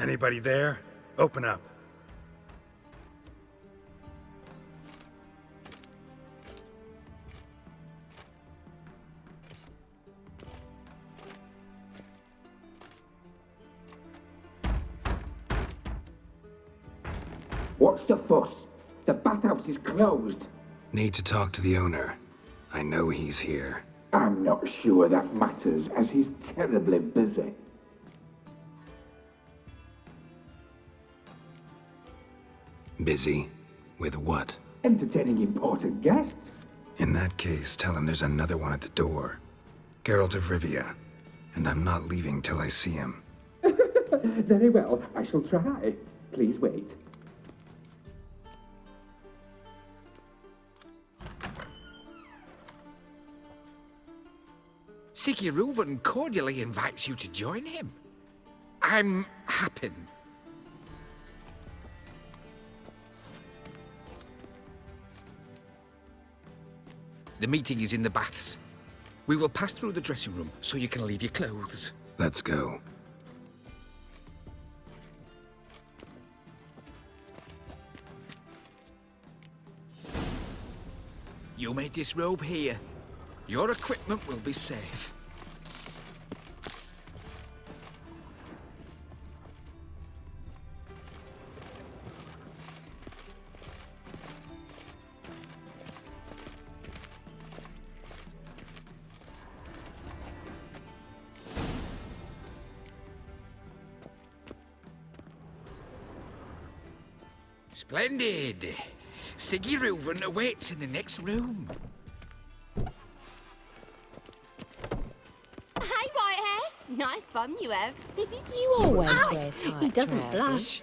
Anybody there? Open up. What's the fuss? The bathhouse is closed. Need to talk to the owner. I know he's here. I'm not sure that matters, as he's terribly busy. Busy? With what? Entertaining important guests. In that case, tell him there's another one at the door. Geralt of Rivia. And I'm not leaving till I see him. Very well, I shall try. Please wait. Sigurd cordially invites you to join him. I'm happy. The meeting is in the baths. We will pass through the dressing room so you can leave your clothes. Let's go. You may disrobe here. Your equipment will be safe. Splendid! Sigurd awaits in the next room. Hey, Whitehair! Nice bum you have. You always wear tight He doesn't trousers. blush.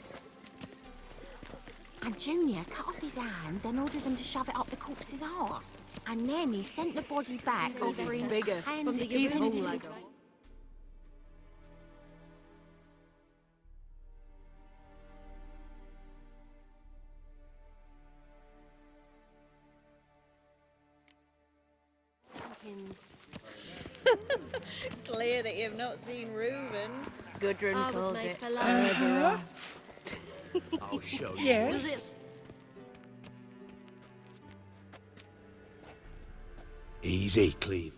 And Junior cut off his hand, then ordered them to shove it up the corpse's arse. And then he sent the body back offering bigger hand from the he's original whole like- Clear that you've not seen Reuben's. Gudrun I was calls made it for love. I'll show you. Yes. Easy, Cleaver.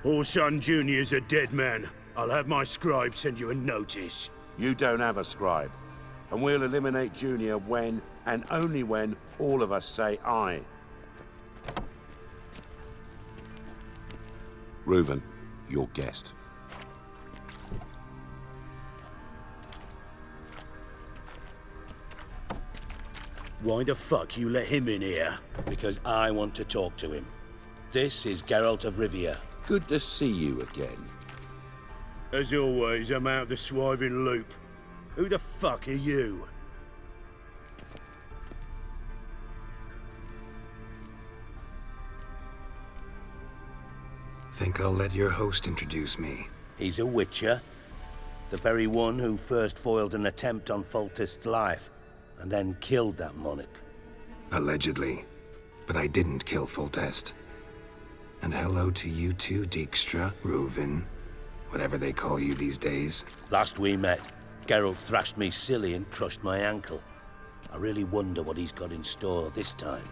Orson Jr.'s a dead man. I'll have my scribe send you a notice. You don't have a scribe. And we'll eliminate Junior when, and only when, all of us say aye. Reuven, your guest. Why the fuck you let him in here? Because I want to talk to him. This is Geralt of Rivia. Good to see you again. As always, I'm out of the swiving loop. Who the fuck are you? Think I'll let your host introduce me. He's a witcher. The very one who first foiled an attempt on Foltest's life, and then killed that monarch. Allegedly. But I didn't kill Foltest. And hello to you too, Dijkstra, Reuven, whatever they call you these days. Last we met, Geralt thrashed me silly and crushed my ankle. I really wonder what he's got in store this time.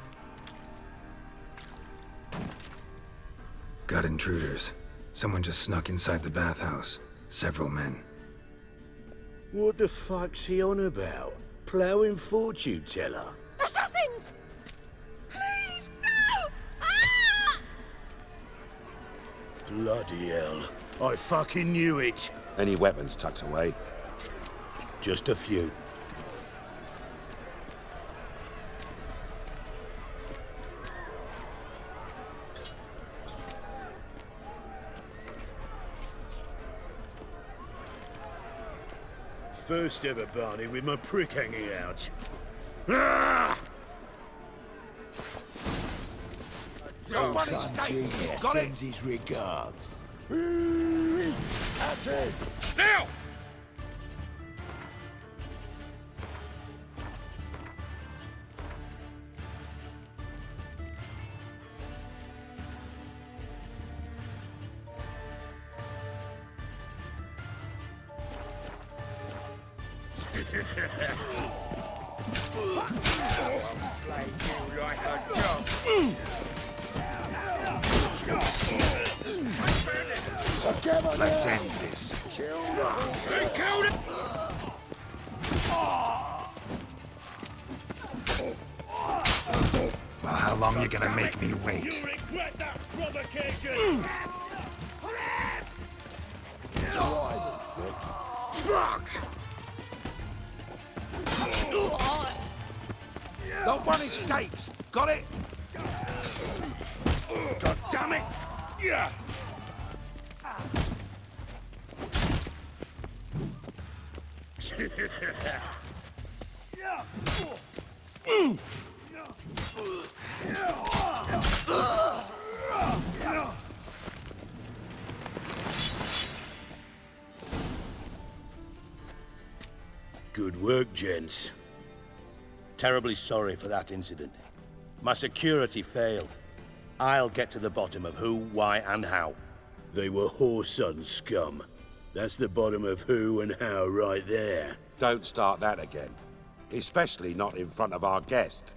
Got intruders. Someone just snuck inside the bathhouse. Several men. What the fuck's he on about? Ploughing fortune teller? Assassins! Please, no! Ah! Bloody hell. I fucking knew it. Any weapons tucked away? Just a few. First ever Barney with my prick hanging out. Ah! Orson Jr. sends his regards. That's it! Now! Let's end this. Well, how long are you gonna make me wait? Regret that provocation! Fuck! Not one escapes. Got it? God damn it! Yeah! Good work, gents. Terribly sorry for that incident. My security failed. I'll get to the bottom of who, why, and how. They were whoreson scum. That's the bottom of who and how right there. Don't start that again. Especially not in front of our guest.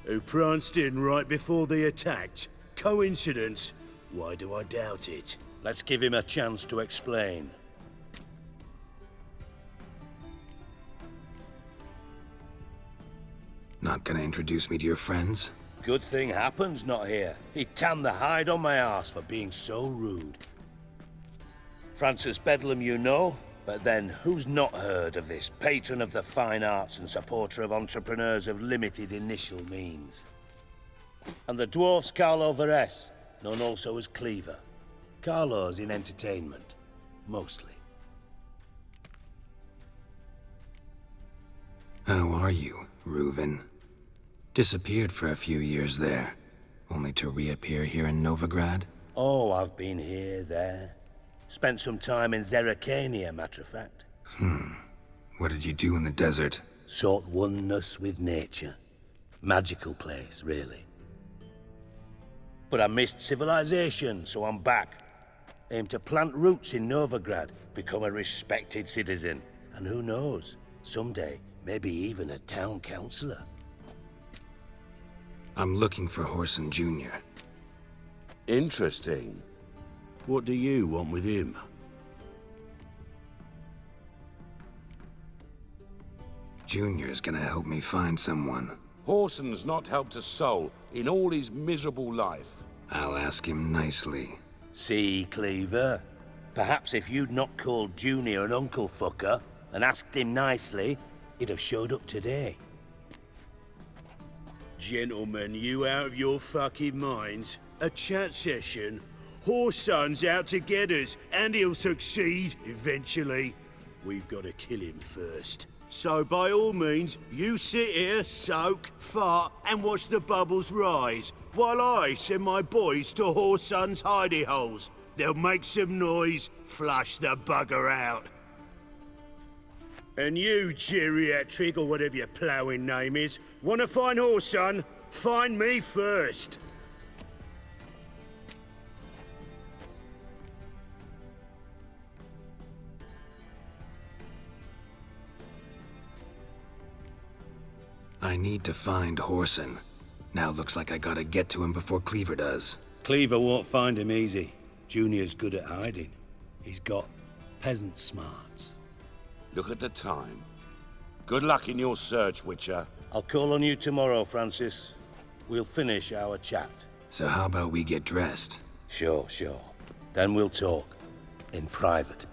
Who pranced in right before they attacked. Coincidence? Why do I doubt it? Let's give him a chance to explain. Not gonna introduce me to your friends? Good thing Happen's not here. He tanned the hide on my arse for being so rude. Francis Bedlam you know, but then who's not heard of this patron of the fine arts and supporter of entrepreneurs of limited initial means? And the dwarf's Carlo Veres, known also as Cleaver. Carlo's in entertainment, mostly. How are you, Reuven? Disappeared for a few years there, only to reappear here in Novigrad? Oh, I've been here, there. Spent some time in Zerrikania, matter of fact. What did you do in the desert? Sought oneness with nature. Magical place, really. But I missed civilization, so I'm back. Aim to plant roots in Novigrad, become a respected citizen. And who knows, someday, maybe even a town councillor. I'm looking for Whoreson Jr. Interesting. What do you want with him? Junior's gonna help me find someone. Whoreson's not helped a soul in all his miserable life. I'll ask him nicely. See, Cleaver? Perhaps if you'd not called Junior an uncle fucker and asked him nicely, he'd have showed up today. Gentlemen, you out of your fucking minds? A chat session? Whoreson's out to get us, and he'll succeed, eventually. We've got to kill him first. So by all means, you sit here, soak, fart, and watch the bubbles rise, while I send my boys to Whoreson's hidey holes. They'll make some noise, flush the bugger out. And you, geriatric, or whatever your ploughing name is, want to find Whoreson? Find me first. I need to find Whoreson. Now looks like I gotta get to him before Cleaver does. Cleaver won't find him easy. Junior's good at hiding. He's got peasant smarts. Look at the time. Good luck in your search, Witcher. I'll call on you tomorrow, Francis. We'll finish our chat. So how about we get dressed? Sure. Then we'll talk. In private.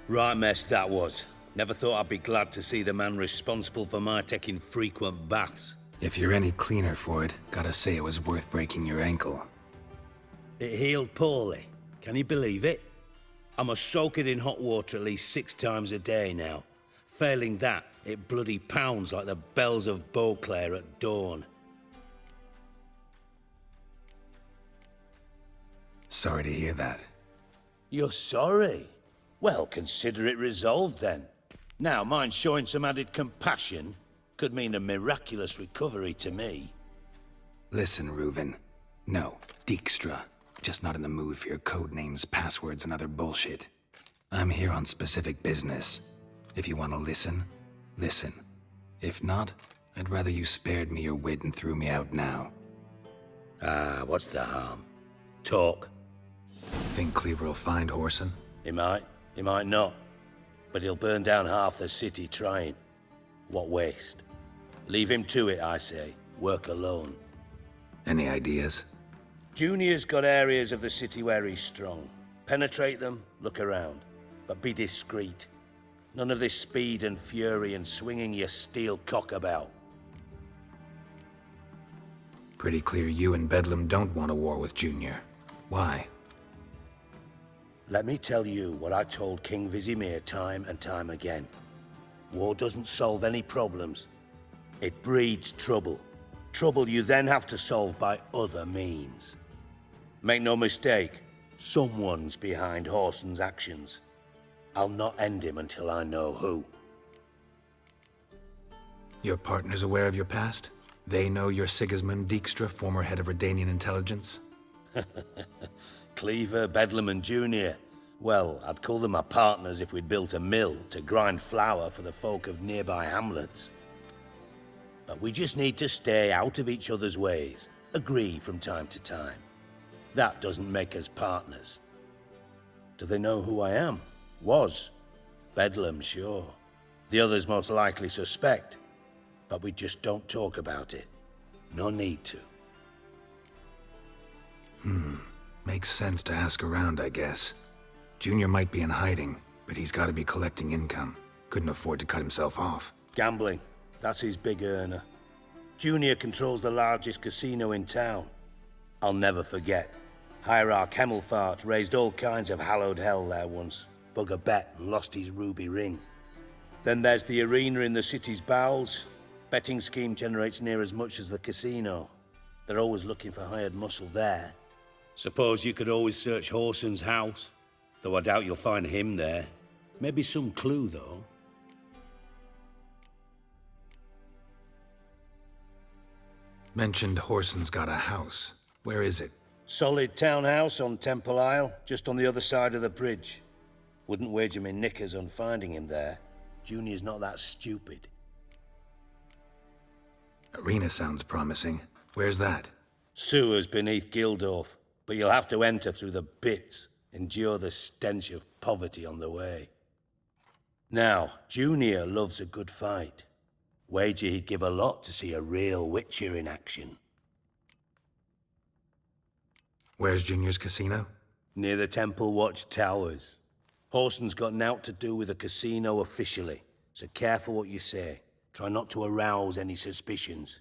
Right mess that was. Never thought I'd be glad to see the man responsible for my taking frequent baths. If you're any cleaner for it, gotta say it was worth breaking your ankle. It healed poorly. Can you believe it? I must soak it in hot water at least 6 times a day now. Failing that, it bloody pounds like the bells of Beauclair at dawn. Sorry to hear that. You're sorry? Well, consider it resolved then. Now, mind showing some added compassion could mean a miraculous recovery to me. Listen, Reuven. No, Dijkstra. Just not in the mood for your code names, passwords, and other bullshit. I'm here on specific business. If you want to listen, listen. If not, I'd rather you spared me your wit and threw me out now. What's the harm? Talk. Think Cleaver will find Whoreson? He might not. But he'll burn down half the city trying. What waste? Leave him to it, I say. Work alone. Any ideas? Junior's got areas of the city where he's strong. Penetrate them, look around. But be discreet. None of this speed and fury and swinging your steel cock about. Pretty clear you and Bedlam don't want a war with Junior. Why? Let me tell you what I told King Vizimir time and time again. War doesn't solve any problems. It breeds trouble. Trouble you then have to solve by other means. Make no mistake, someone's behind Whoreson's actions. I'll not end him until I know who. Your partner's aware of your past? They know you're Sigismund Dijkstra, former head of Redanian intelligence? Cleaver, Bedlam and Junior. Well, I'd call them my partners if we'd built a mill to grind flour for the folk of nearby hamlets. But we just need to stay out of each other's ways, agree from time to time. That doesn't make us partners. Do they know who I am? Was. Bedlam, sure. The others most likely suspect. But we just don't talk about it. No need to. Makes sense to ask around, I guess. Junior might be in hiding, but he's got to be collecting income. Couldn't afford to cut himself off. Gambling. That's his big earner. Junior controls the largest casino in town. I'll never forget. Hierarch Hemmelfart raised all kinds of hallowed hell there once. Bug a bet and lost his ruby ring. Then there's the arena in the city's bowels. Betting scheme generates near as much as the casino. They're always looking for hired muscle there. Suppose you could always search Whoreson's house. Though I doubt you'll find him there. Maybe some clue, though. Mentioned Whoreson's got a house. Where is it? Solid townhouse on Temple Isle, just on the other side of the bridge. Wouldn't wager me knickers on finding him there. Junior's not that stupid. Arena sounds promising. Where's that? Sewers beneath Gildorf, but you'll have to enter through the bits, endure the stench of poverty on the way. Now, Junior loves a good fight. Wager he'd give a lot to see a real Witcher in action. Where's Junior's casino? Near the Temple Watch Towers. Whoreson's got naught to do with the casino officially, so careful what you say. Try not to arouse any suspicions.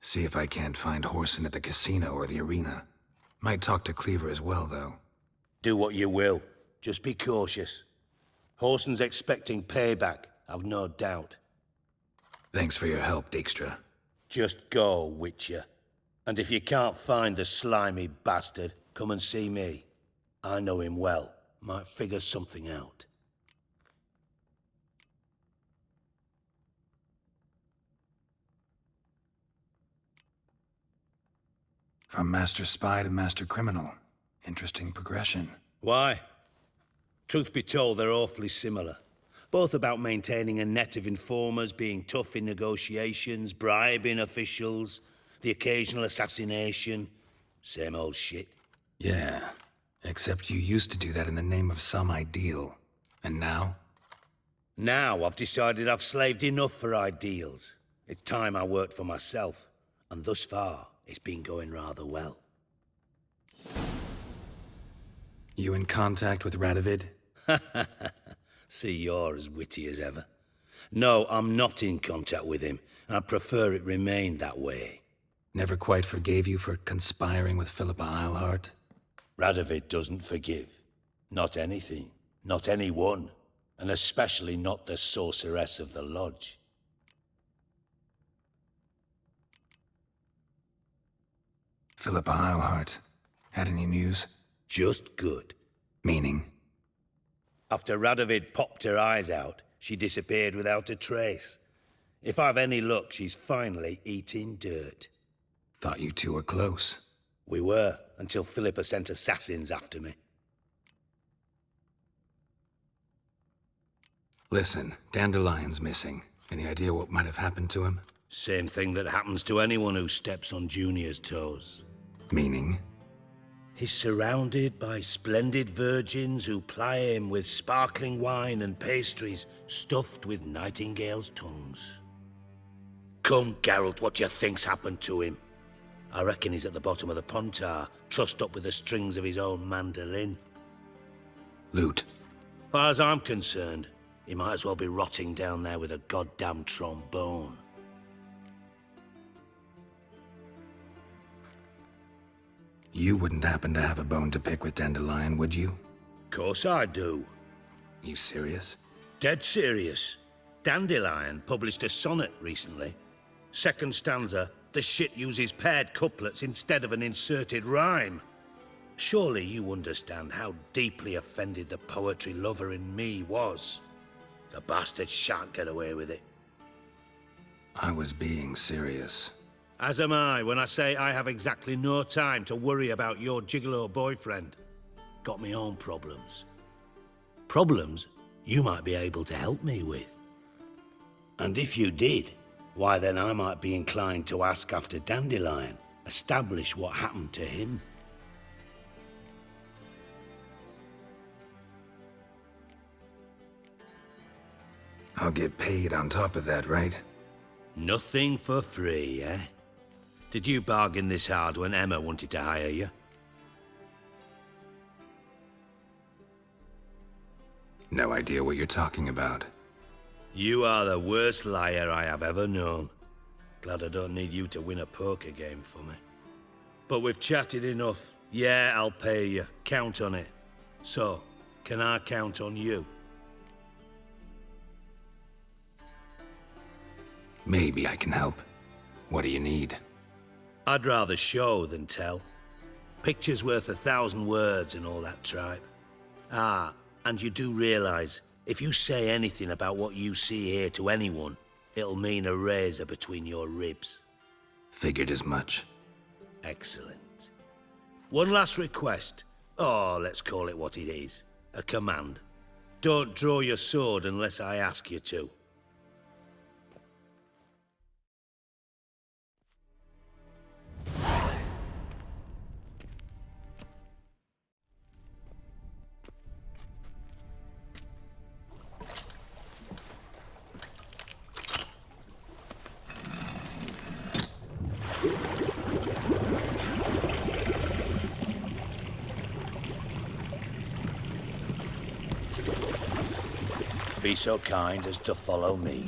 See if I can't find Whoreson at the casino or the arena. Might talk to Cleaver as well, though. Do what you will. Just be cautious. Whoreson's expecting payback, I've no doubt. Thanks for your help, Dijkstra. Just go, Witcher. And if you can't find the slimy bastard, come and see me. I know him well. Might figure something out. From Master Spy to Master Criminal. Interesting progression. Why? Truth be told, they're awfully similar. Both about maintaining a net of informers, being tough in negotiations, bribing officials, the occasional assassination. Same old shit. Yeah, except you used to do that in the name of some ideal. And now? Now I've decided I've slaved enough for ideals. It's time I worked for myself. And thus far, it's been going rather well. You in contact with Radovid? See, you're as witty as ever. No, I'm not in contact with him. I'd prefer it remained that way. Never quite forgave you for conspiring with Philippa Eilhart? Radovid doesn't forgive. Not anything. Not anyone. And especially not the sorceress of the lodge. Philippa Eilhart. Had any news? Just good. Meaning? After Radovid popped her eyes out, she disappeared without a trace. If I've any luck, she's finally eating dirt. Thought you two were close. We were, until Philippa sent assassins after me. Listen, Dandelion's missing. Any idea what might have happened to him? Same thing that happens to anyone who steps on Junior's toes. Meaning? He's surrounded by splendid virgins who ply him with sparkling wine and pastries stuffed with nightingales' tongues. Come, Geralt, what do you think's happened to him? I reckon he's at the bottom of the Pontar, trussed up with the strings of his own mandolin. Loot. Far as I'm concerned, he might as well be rotting down there with a goddamn trombone. You wouldn't happen to have a bone to pick with Dandelion, would you? Course I do. You serious? Dead serious. Dandelion published a sonnet recently. Second stanza, the shit uses paired couplets instead of an inserted rhyme. Surely you understand how deeply offended the poetry lover in me was. The bastard shan't get away with it. I was being serious. As am I when I say I have exactly no time to worry about your gigolo boyfriend. Got me own problems. Problems you might be able to help me with. And if you did, why then I might be inclined to ask after Dandelion, establish what happened to him. I'll get paid on top of that, right? Nothing for free, eh? Did you bargain this hard when Emma wanted to hire you? No idea what you're talking about. You are the worst liar I have ever known. Glad I don't need you to win a poker game for me. But we've chatted enough. Yeah, I'll pay you. Count on it. So, can I count on you? Maybe I can help. What do you need? I'd rather show than tell. Picture's worth 1,000 words and all that tripe. Ah, and you do realize, if you say anything about what you see here to anyone, it'll mean a razor between your ribs. Figured as much. Excellent. One last request. Oh, let's call it what it is. A command. Don't draw your sword unless I ask you to. Be so kind as to follow me.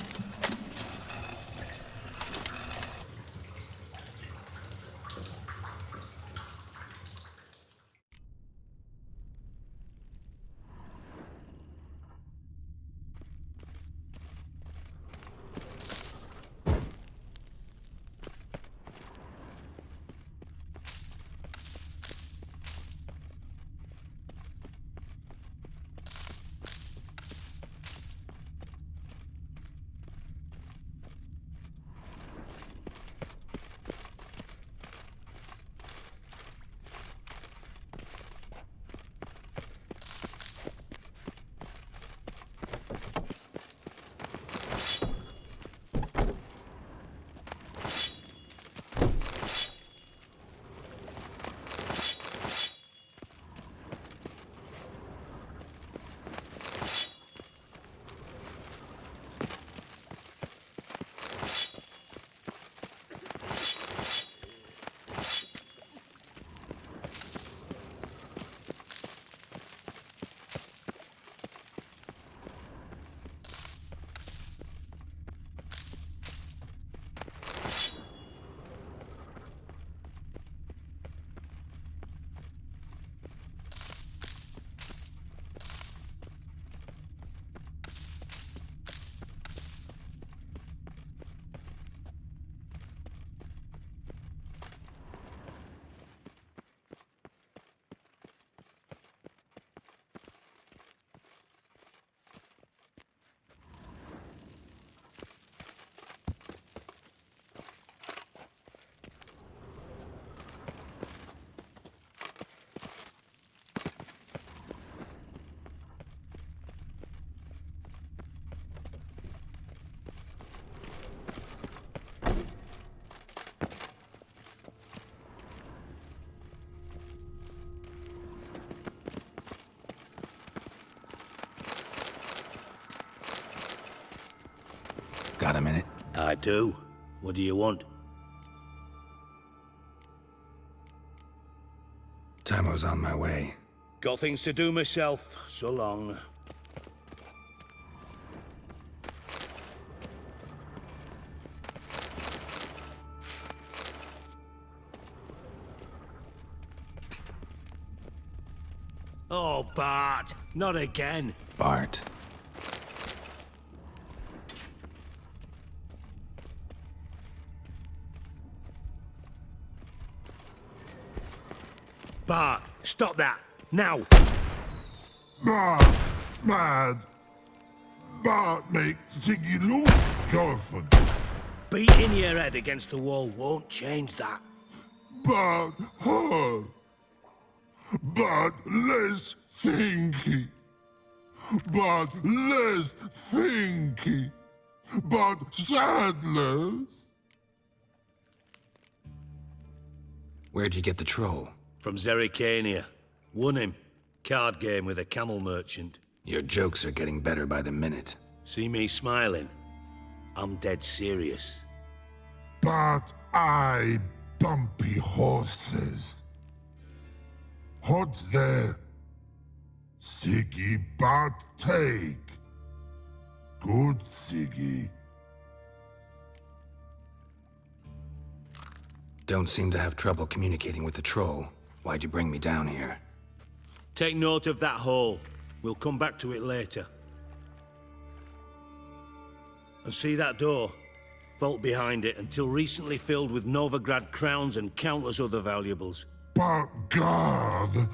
minute? I do. What do you want? Tamo's on my way. Got things to do myself. So long. Oh, Bart. Not again. Bart. Bart, stop that. Now. Bad. Bart makes Ziggy lose, Jorford. Beating your head against the wall won't change that. Bart hard. Bart less thinky. Bart less thinky. Bart sadless. Where'd you get the troll? From Zerrikania. Won him. Card game with a camel merchant. Your jokes are getting better by the minute. See me smiling? I'm dead serious. But I bumpy horses. Hot there. Siggy Bart take. Good Siggy. Don't seem to have trouble communicating with the troll. Why'd you bring me down here? Take note of that hole. We'll come back to it later. And see that door? Vault behind it, until recently filled with Novigrad crowns and countless other valuables. But God,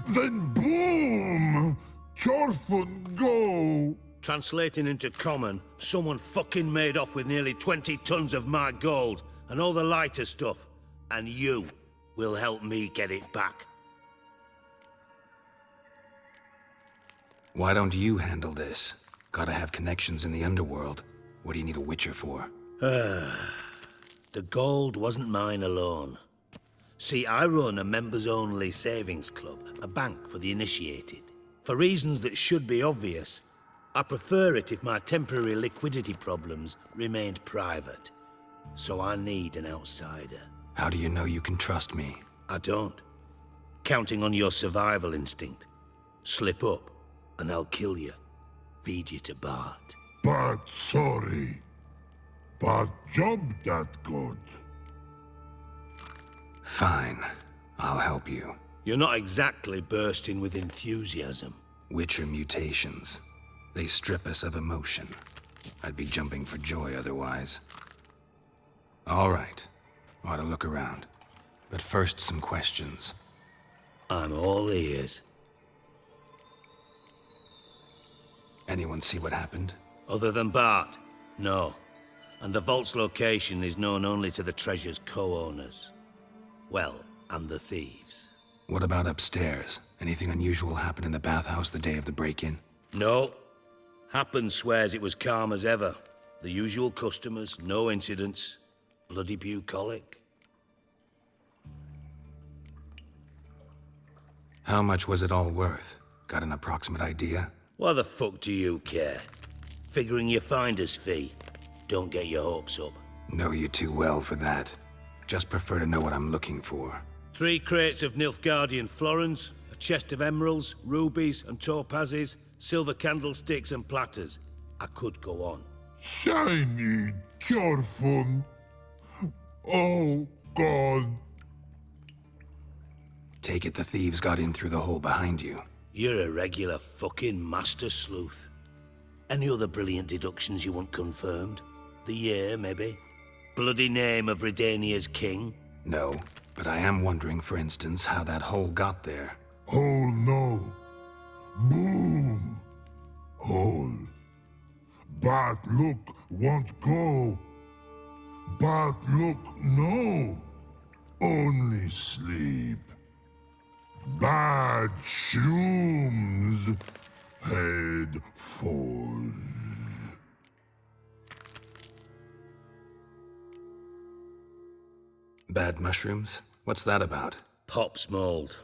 then boom! Jorfun go! Translating into common, someone fucking made off with nearly 20 tons of my gold and all the lighter stuff. And you will help me get it back. Why don't you handle this? Gotta have connections in the underworld. What do you need a witcher for? The gold wasn't mine alone. See, I run a members-only savings club, a bank for the initiated. For reasons that should be obvious, I prefer it if my temporary liquidity problems remained private. So I need an outsider. How do you know you can trust me? I don't. Counting on your survival instinct. Slip up, and I'll kill you. Feed you to Bart. But sorry. But job that good. Fine. I'll help you. You're not exactly bursting with enthusiasm. Witcher mutations. They strip us of emotion. I'd be jumping for joy otherwise. All right. Ought to look around. But first, some questions. I'm all ears. Anyone see what happened? Other than Bart? No. And the vault's location is known only to the treasure's co-owners. Well, and the thieves. What about upstairs? Anything unusual happen in the bathhouse the day of the break-in? No. Happen swears it was calm as ever. The usual customers, no incidents. Bloody bucolic. How much was it all worth? Got an approximate idea? Why the fuck do you care? Figuring your finder's fee. Don't get your hopes up. Know you too well for that. Just prefer to know what I'm looking for. 3 crates of Nilfgaardian florins, a chest of emeralds, rubies and topazes, silver candlesticks and platters. I could go on. Shiny Jorfun. Oh, God. Take it the thieves got in through the hole behind you. You're a regular fucking master sleuth. Any other brilliant deductions you want confirmed? The year, maybe? Bloody name of Redania's king? No, but I am wondering, for instance, how that hole got there. Hole no. Boom. Hole. But look won't go. But look no. Only sleep. Bad shrooms. Head falls. Bad mushrooms? What's that about? Pop's mold.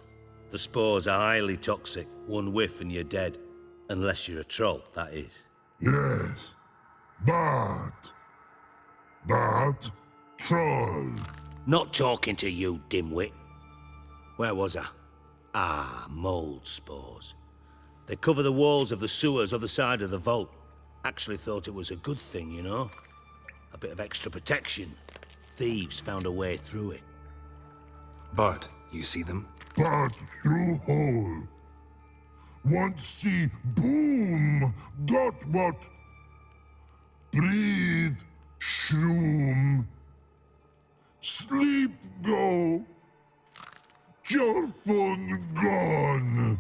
The spores are highly toxic. One whiff and you're dead. Unless you're a troll, that is. Yes. But That troll. Not talking to you, dimwit. Where was I? Ah, mold spores. They cover the walls of the sewers other side of the vault. Actually thought it was a good thing, you know? A bit of extra protection. Thieves found a way through it. Bart, you see them? Part through hole. Want see boom. Got what? Breathe. Shroom. Sleep go. Your phone gone.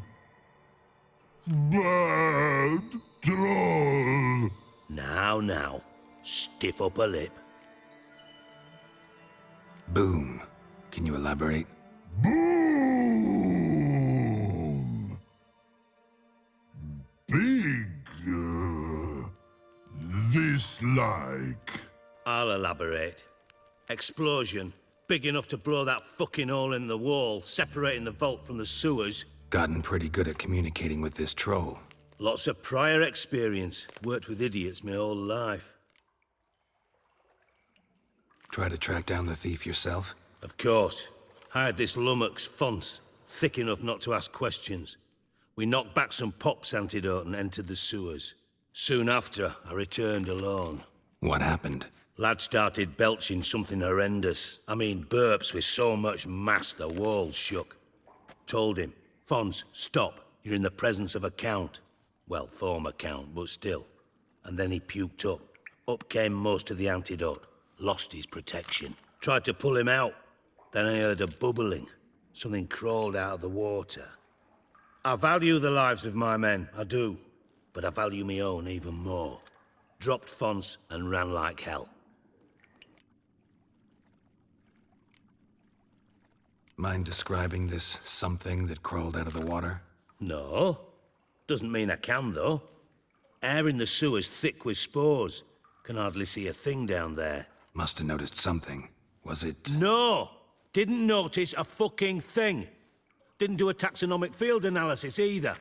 Bad troll. Now. Stiff upper lip. Boom. Can you elaborate? Boom. Big. This like. I'll elaborate. Explosion. Big enough to blow that fucking hole in the wall, separating the vault from the sewers. Gotten pretty good at communicating with this troll. Lots of prior experience. Worked with idiots my whole life. Try to track down the thief yourself? Of course. Hired this lummox, Fons. Thick enough not to ask questions. We knocked back some pop's antidote and entered the sewers. Soon after, I returned alone. What happened? Lad started belching something horrendous. I mean, burps with so much mass the walls shook. Told him, Fons, stop. You're in the presence of a count. Well, former count, but still. And then he puked up. Up came most of the antidote. Lost his protection. Tried to pull him out. Then I heard a bubbling. Something crawled out of the water. I value the lives of my men, I do. But I value my own even more. Dropped Fons and ran like hell. Mind describing this something that crawled out of the water? No. Doesn't mean I can, though. Air in the sewer's thick with spores. Can hardly see a thing down there. Must have noticed something. Was it... No! Didn't notice a fucking thing. Didn't do a taxonomic field analysis either.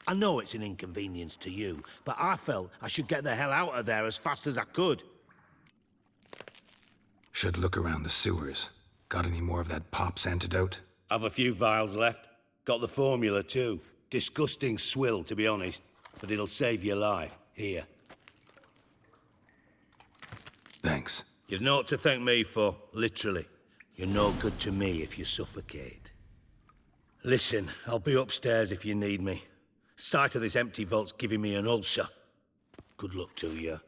I know it's an inconvenience to you, but I felt I should get the hell out of there as fast as I could. Should look around the sewers. Got any more of that pop's antidote? I've a few vials left. Got the formula too. Disgusting swill, to be honest. But it'll save your life. Here. Thanks. You've naught to thank me for, literally. You're no good to me if you suffocate. Listen, I'll be upstairs if you need me. Sight of this empty vault's giving me an ulcer. Good luck to you.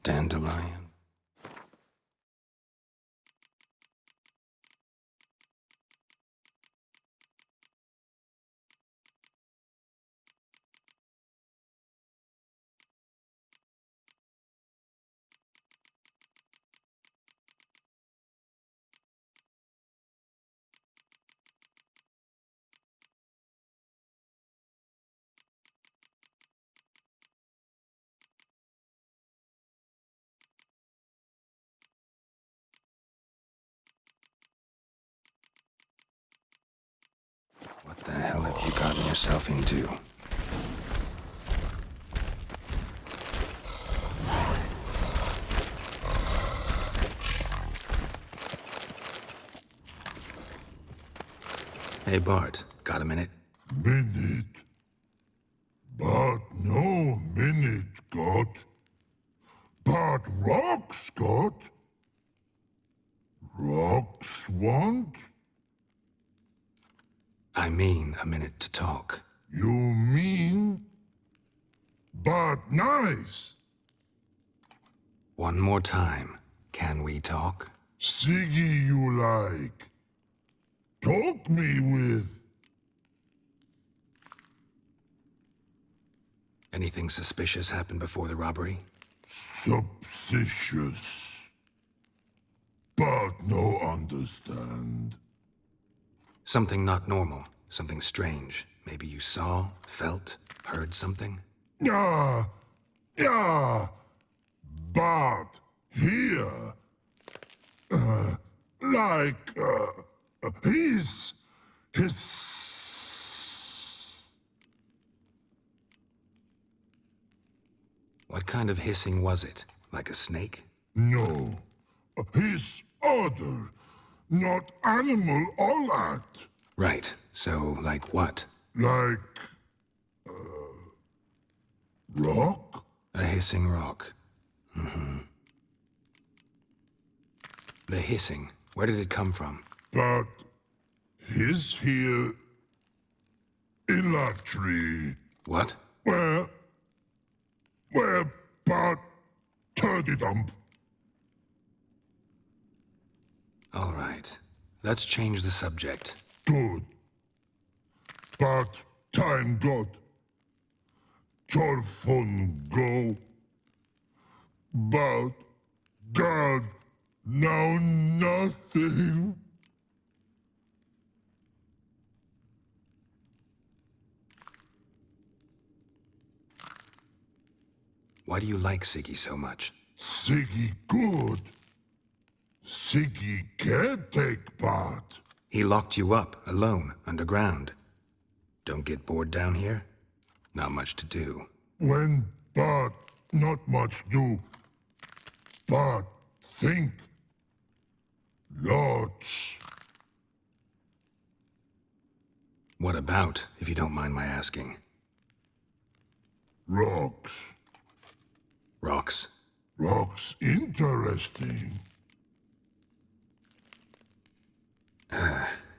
Dandelion. What the hell have you gotten yourself into? Hey Bart, got a minute? Minute. But no minute got. But rocks got. Rocks want? I mean a minute to talk. You mean? But nice. One more time. Can we talk? Siggy you like. Talk me with. Anything suspicious happened before the robbery? Suspicious. But no understand. Something not normal. Something strange. Maybe you saw, felt, heard something? Yeah, yeah. But here, like, his. What kind of hissing was it? Like a snake? No, his other, not animal all that. Right. So, like what? Like, rock? A hissing rock. The hissing. Where did it come from? But his here in that tree. What? Where, but turdy dump. All right. Let's change the subject. Good. But time got. Jorfun go. But God, now nothing. Why do you like Siggy so much? Siggy good. Siggy can't take part. He locked you up, alone, underground. Don't get bored down here? Not much to do. When but not much do. But think. Lots. What about, if you don't mind my asking? Rocks. Rocks? Rocks interesting.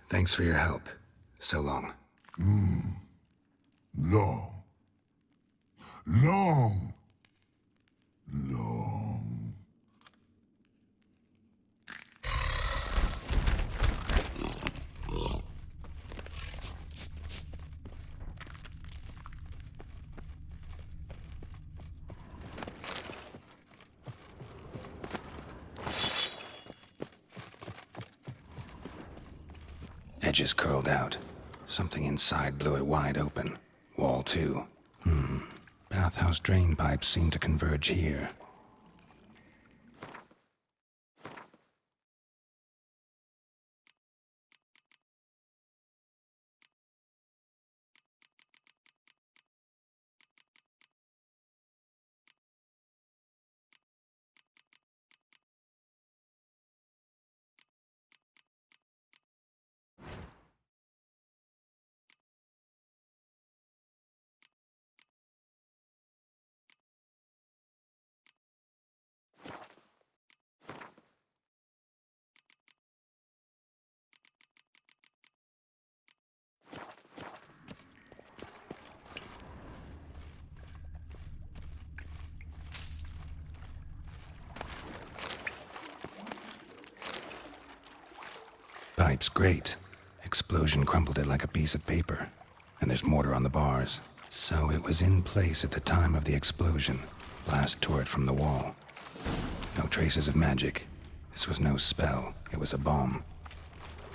Thanks for your help. So long. Long. Long. Long. Edges curled out. Something inside blew it wide open. Wall too. Bathhouse drain pipes seem to converge here. Pipes great. Explosion crumpled it like a piece of paper. And there's mortar on the bars. So it was in place at the time of the explosion. Blast tore it from the wall. No traces of magic. This was no spell. It was a bomb.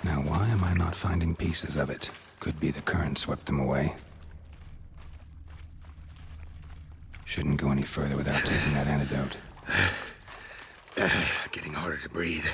Now why am I not finding pieces of it? Could be the current swept them away. Shouldn't go any further without taking that antidote. Getting harder to breathe.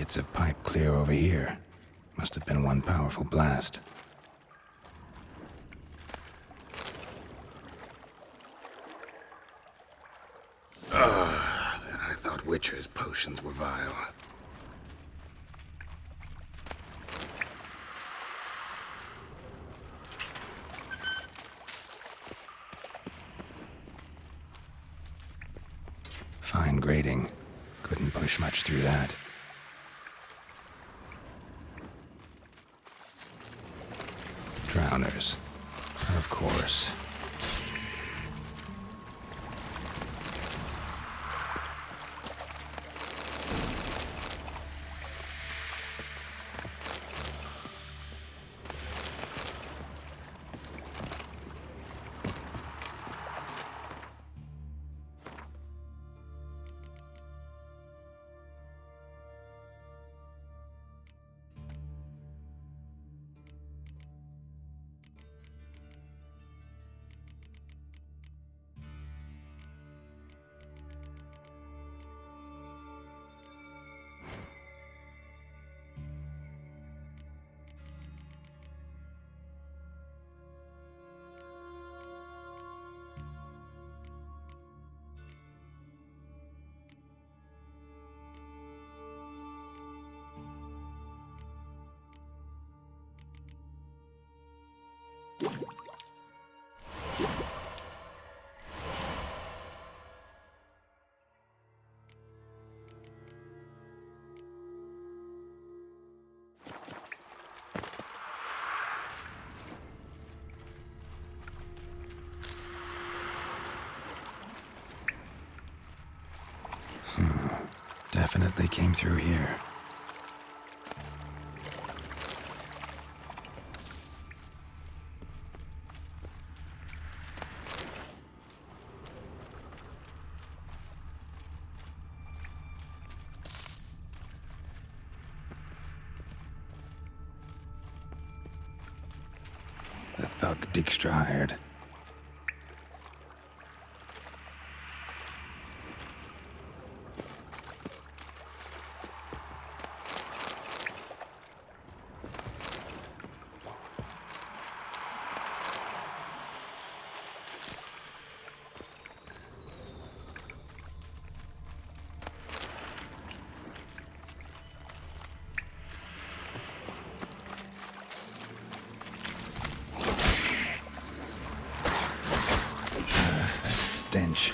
Bits of pipe clear over here. Must have been one powerful blast. And I thought Witcher's potions were vile. Fine grating. Couldn't push much through that. Drowners. Of course. Definitely came through here. The thug Dijkstra hired. Stench.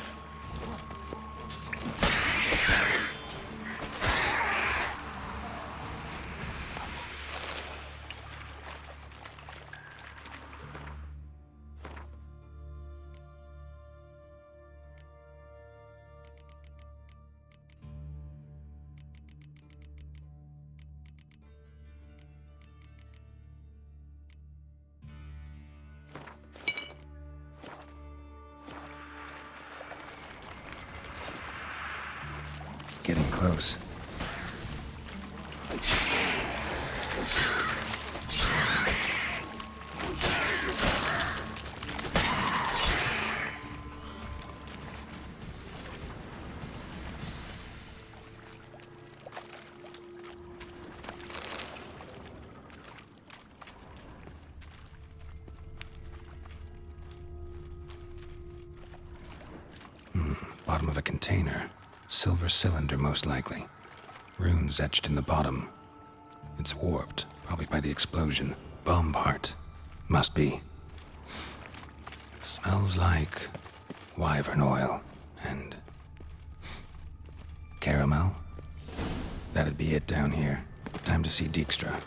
Getting close. Bottom of a container. Silver cylinder, most likely. Runes etched in the bottom. It's warped, probably by the explosion. Bomb part. Must be. Smells like wyvern oil and caramel. That'd be it down here. Time to see Dijkstra.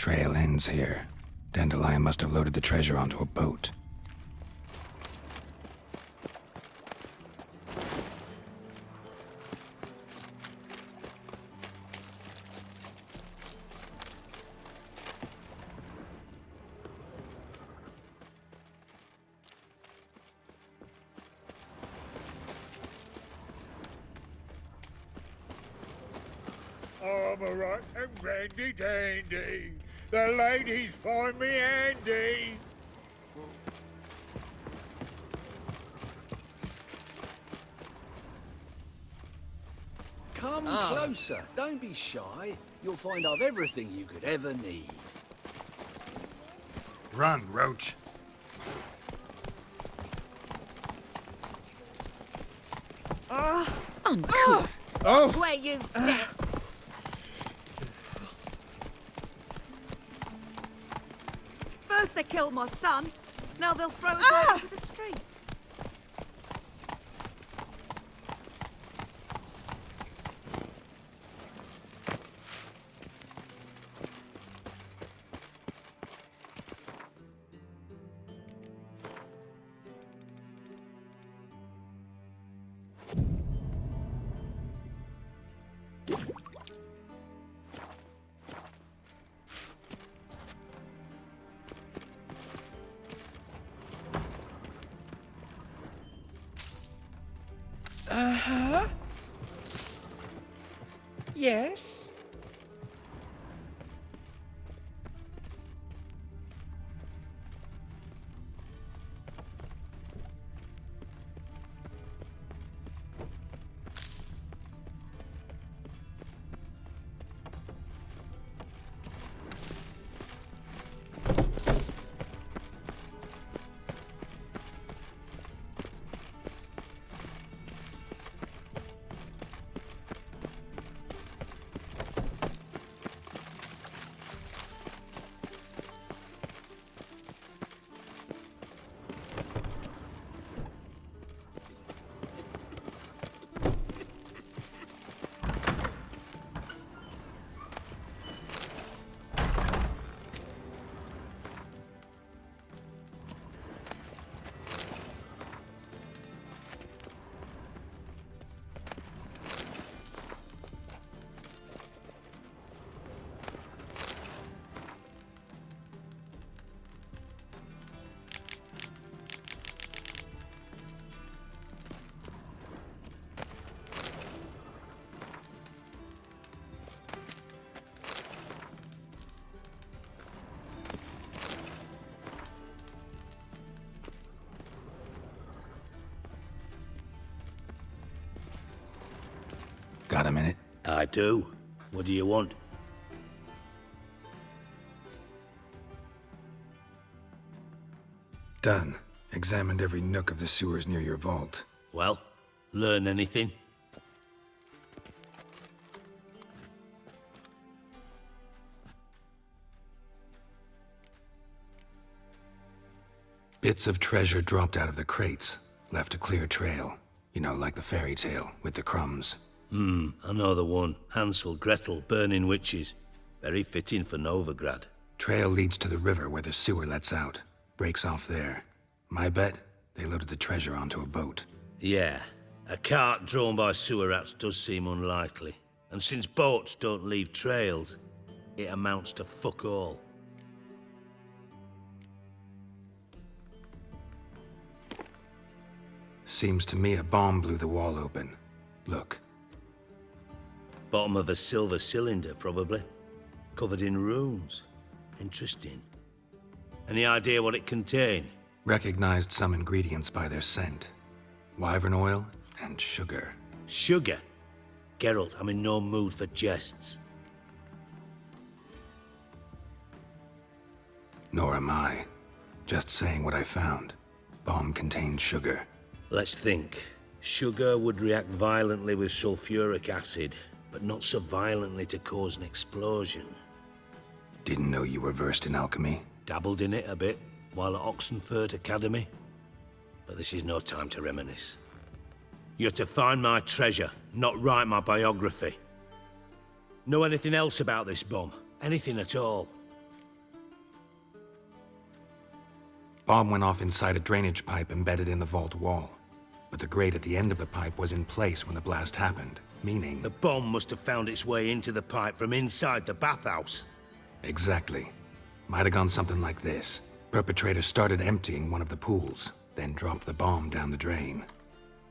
Trail ends here. Dandelion must have loaded the treasure onto a boat. I'm a right and randy dandy. The ladies find me handy. Come closer. Don't be shy. You'll find I've everything you could ever need. Run, Roach. Uncouth. Oh! Where you step. First they killed my son, now they'll throw us out into the street. Yes? Got a minute? I do. What do you want? Done. Examined every nook of the sewers near your vault. Well, learn anything? Bits of treasure dropped out of the crates. Left a clear trail. You know, like the fairy tale, with the crumbs. I know the one. Hansel, Gretel, burning witches. Very fitting for Novigrad. Trail leads to the river where the sewer lets out. Breaks off there. My bet, they loaded the treasure onto a boat. Yeah. A cart drawn by sewer rats does seem unlikely. And since boats don't leave trails, it amounts to fuck all. Seems to me a bomb blew the wall open. Look. Bottom of a silver cylinder, probably. Covered in runes. Interesting. Any idea what it contained? Recognized some ingredients by their scent. Wyvern oil and sugar. Sugar? Geralt, I'm in no mood for jests. Nor am I. Just saying what I found. Bomb contained sugar. Let's think. Sugar would react violently with sulfuric acid, but not so violently to cause an explosion. Didn't know you were versed in alchemy. Dabbled in it a bit while at Oxenford Academy. But this is no time to reminisce. You're to find my treasure, not write my biography. Know anything else about this bomb? Anything at all? Bomb went off inside a drainage pipe embedded in the vault wall. But the grate at the end of the pipe was in place when the blast happened, meaning... The bomb must have found its way into the pipe from inside the bathhouse. Exactly. Might have gone something like this. Perpetrator started emptying one of the pools, then dropped the bomb down the drain.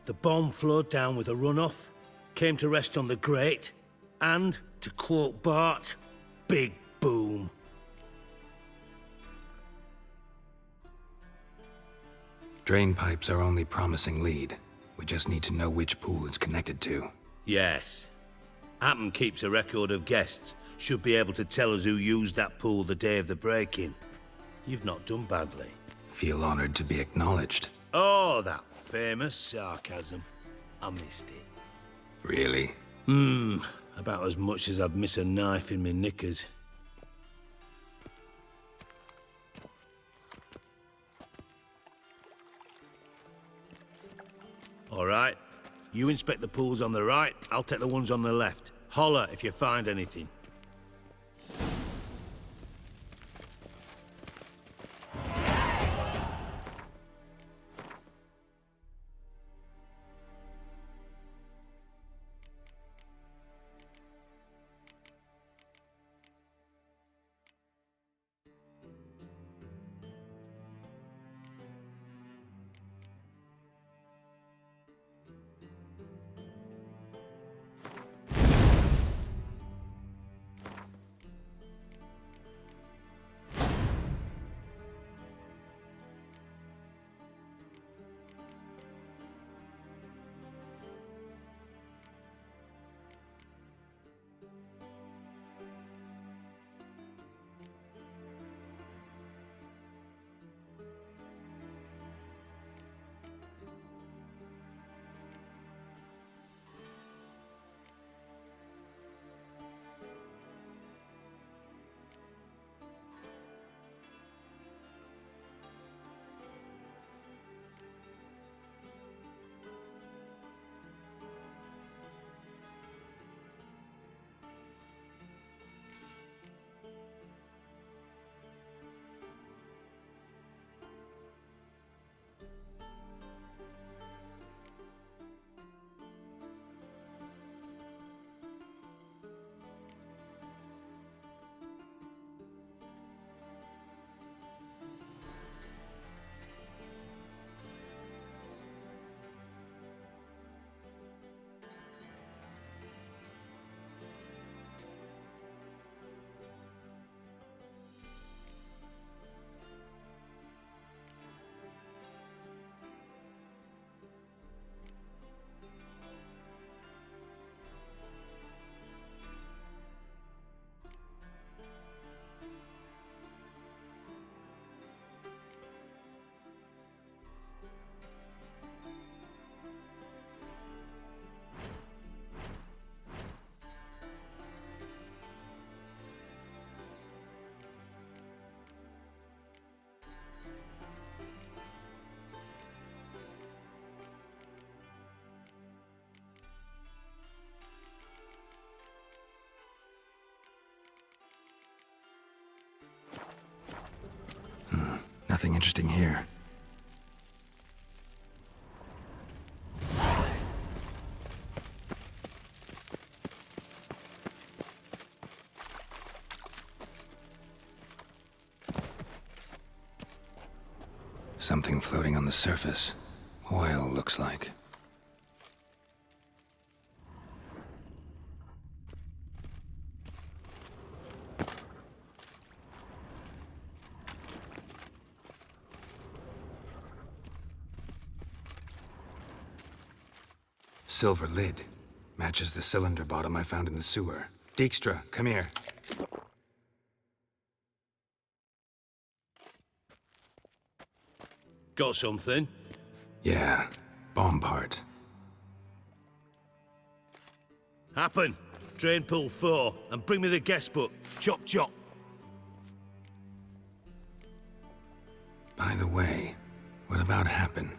The bomb flowed down with a runoff, came to rest on the grate, and, to quote Bart, big boom. Drain pipes are only promising lead. We just need to know which pool it's connected to. Yes. Hammond keeps a record of guests. Should be able to tell us who used that pool the day of the break-in. You've not done badly. Feel honored to be acknowledged. Oh, that famous sarcasm. I missed it. Really? About as much as I'd miss a knife in my knickers. All right. You inspect the pools on the right, I'll take the ones on the left. Holler if you find anything. Nothing interesting here. Something floating on the surface. Oil, looks like. Silver lid. Matches the cylinder bottom I found in the sewer. Dijkstra, come here. Got something? Yeah, bomb part. Happen. Drain pool 4, and bring me the guest book. Chop chop. By the way, what about Happen?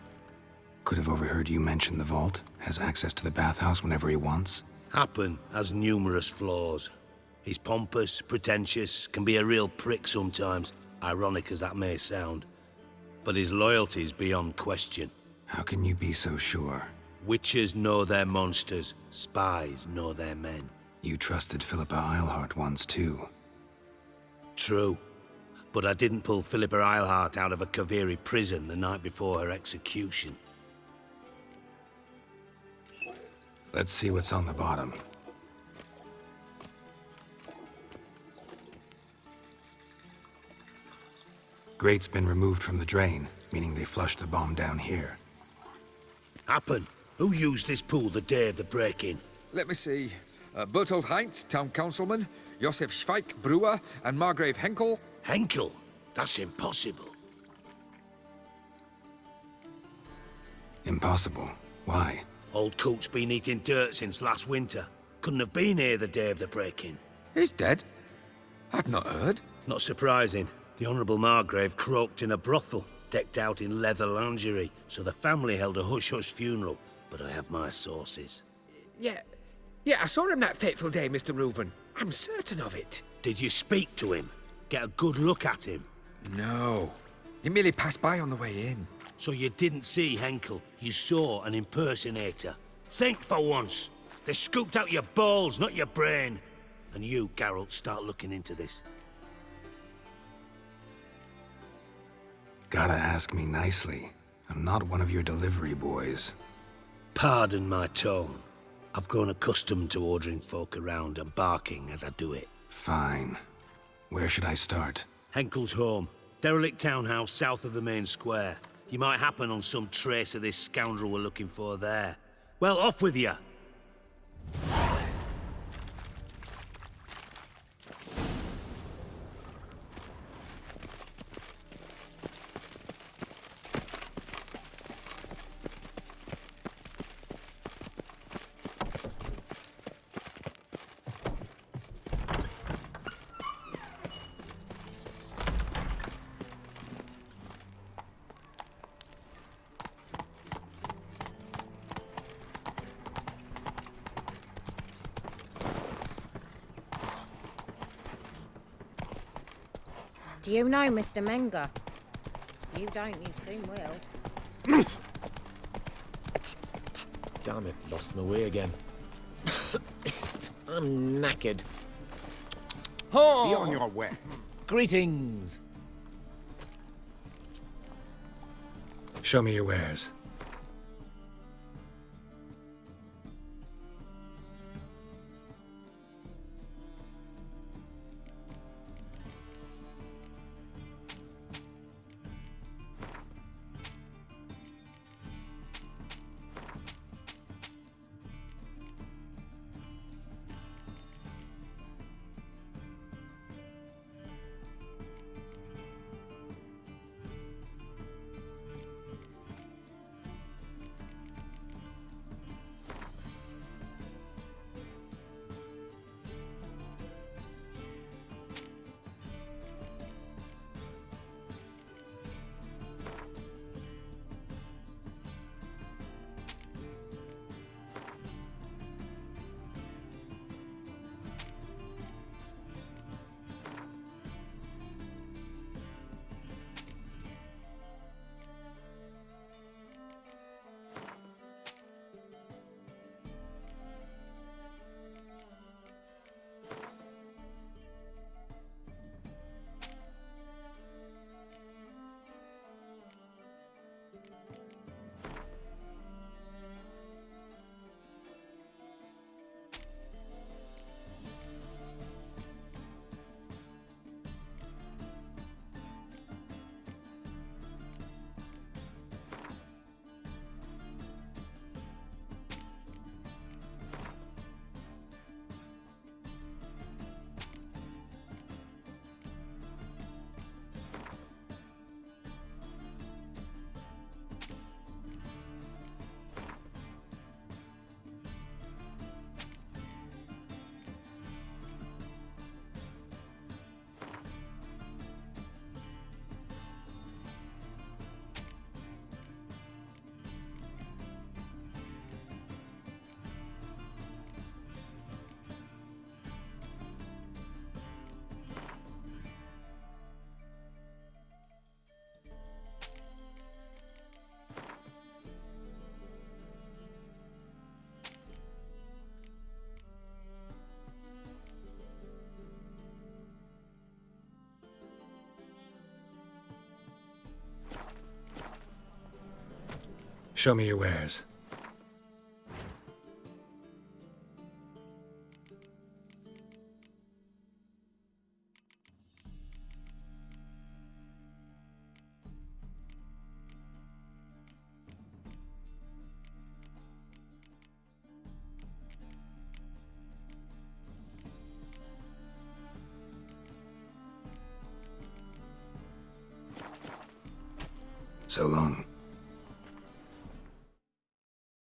Could have overheard you mention the vault. Has access to the bathhouse whenever he wants. Happen has numerous flaws. He's pompous, pretentious, can be a real prick sometimes, ironic as that may sound. but his loyalty's beyond question. How can you be so sure? Witches know their monsters, spies know their men. You trusted Philippa Eilhart once too. True. But I didn't pull Philippa Eilhart out of a Kaviri prison the night before her execution. Let's see what's on the bottom. Grate's been removed from the drain, meaning they flushed the bomb down here. Happen. Who used this pool the day of the break-in? Let me see. Bertold Heinz, town councilman, Josef Schweik, brewer, and Margrave Henkel. Henkel? That's impossible. Impossible? Why? Old Coot's been eating dirt since last winter. Couldn't have been here the day of the break-in. He's dead? I've not heard. Not surprising. The Honourable Margrave croaked in a brothel, decked out in leather lingerie, so the family held a hush-hush funeral. But I have my sources. Yeah, I saw him that fateful day, Mr. Reuven. I'm certain of it. Did you speak to him? Get a good look at him? No. He merely passed by on the way in. So you didn't see Henkel, you saw an impersonator. Think for once. They scooped out your balls, not your brain. And you, Geralt, start looking into this. Gotta ask me nicely. I'm not one of your delivery boys. Pardon my tone. I've grown accustomed to ordering folk around and barking as I do it. Fine. Where should I start? Henkel's home. Derelict townhouse south of the main square. You might happen on some trace of this scoundrel we're looking for there. Well, off with you! Do you know Mr. Menger? You don't, you soon will. Damn it, lost my way again. I'm knackered. Be on your way. Greetings. Show me your wares. Show me your wares. So long.